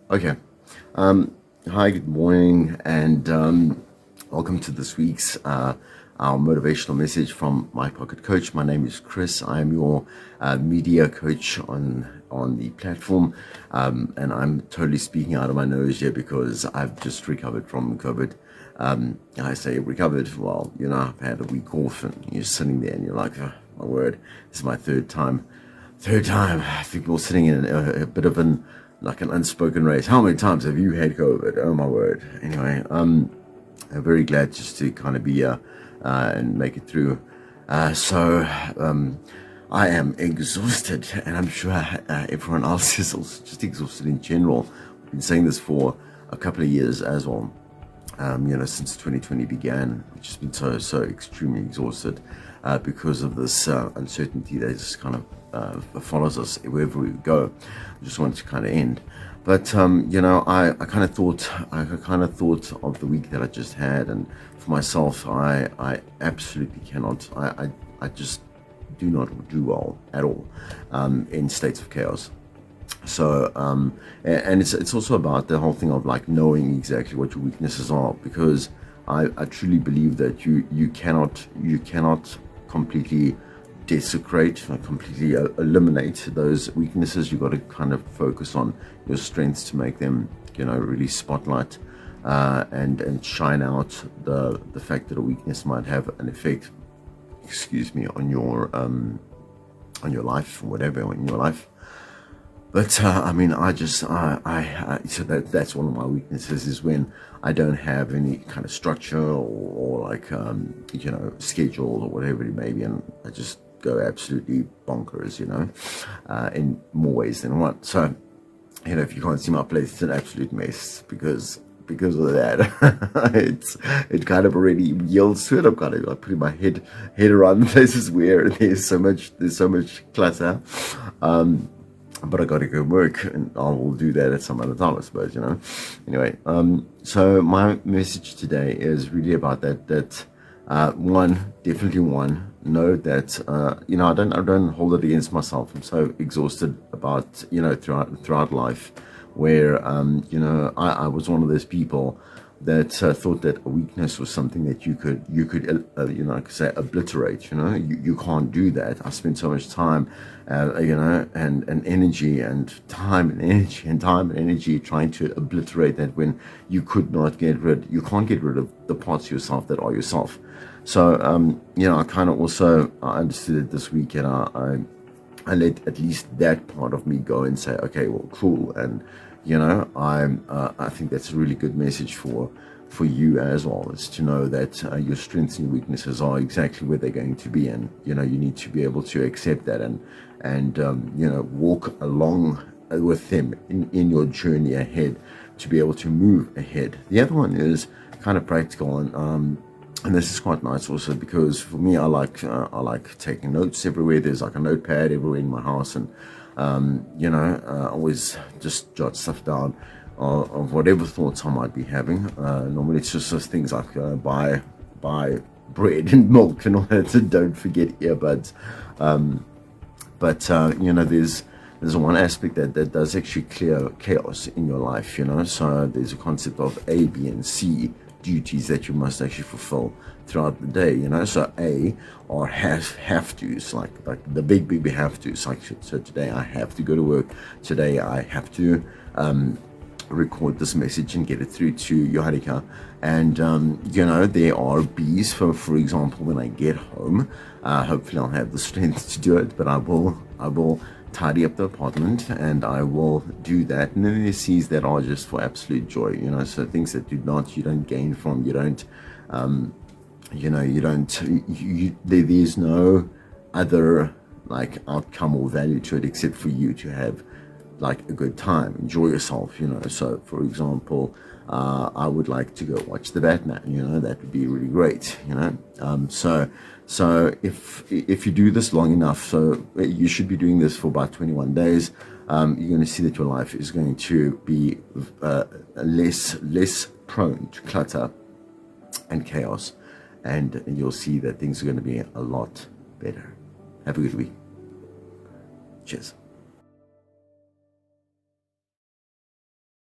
Okay. Hi, good morning, and welcome to this week's our motivational message from My Pocket Coach. My name is Chris. I am your media coach on the platform, and I'm totally speaking out of my nose here because I've just recovered from COVID. I say recovered. Well, I've had a week off, and you're sitting there, and you're like, oh, my word, this is my third time. I think we're sitting in a bit of an unspoken race. How many times have you had COVID? Oh my word. Anyway, I'm very glad just to kind of be here and make it through. I am exhausted, and I'm sure everyone else is also just exhausted in general. I've been saying this for a couple of years as well. Since 2020 began, we've just been so extremely exhausted because of this uncertainty that just kind of follows us wherever we go. I just want it to kind of end, but I kind of thought of the week that I just had, and for myself, I absolutely cannot. I just do not do well at all in states of chaos. So and it's also about the whole thing of like knowing exactly what your weaknesses are, because I truly believe that you cannot completely desecrate, completely eliminate those weaknesses. You've got to kind of focus on your strengths to make them really spotlight and shine out the fact that a weakness might have an effect, on your life, or whatever in your life. But so that's one of my weaknesses, is when I don't have any kind of structure or schedule or whatever it may be, and I just go absolutely bonkers, in more ways than one. So, if you can't see my place, it's an absolute mess because of that. It kind of already yields to it. I'm kind of like putting my head around the places where there's so much clutter. But I got to go work, and I will do that at some other time, I suppose, Anyway, so my message today is really about that. Definitely know that, I don't hold it against myself. I'm so exhausted about, throughout life, where, I was one of those people that thought that a weakness was something that you could say obliterate. You can't do that. I spent so much time and energy and time and energy trying to obliterate that, when you can't get rid of the parts of yourself that are yourself. So I kind of also understood it this week, and I let at least that part of me go and say, okay, well, cool. And I think that's a really good message for you as well, is to know that your strengths and weaknesses are exactly where they're going to be, and you need to be able to accept that and walk along with them in your journey ahead, to be able to move ahead. The other one is kind of practical, and this is quite nice also, because for me, I like taking notes everywhere. There's like a notepad everywhere in my house, and I always just jot stuff down of whatever thoughts I might be having. Normally it's just those things like buy bread and milk and all that, so don't forget earbuds. There's one aspect that does actually clear chaos in your life, so there's a concept of A, B, and C duties that you must actually fulfill throughout the day. So A are have to's, like the big have to's, like, so today I have to go to work, today I have to record this message and get it through to Johannika. And there are B's for example, when I get home, hopefully I'll have the strength to do it, but I will tidy up the apartment, and I will do that. And then there's C's that are just for absolute joy, so things that you don't gain from, there's no other like outcome or value to it, except for you to have like a good time, enjoy yourself. So for example, I would like to go watch the Batman, that would be really great. So if you do this long enough, so you should be doing this for about 21 days, you're going to see that your life is going to be less prone to clutter and chaos, and you'll see that things are going to be a lot better. Have a good week. Cheers.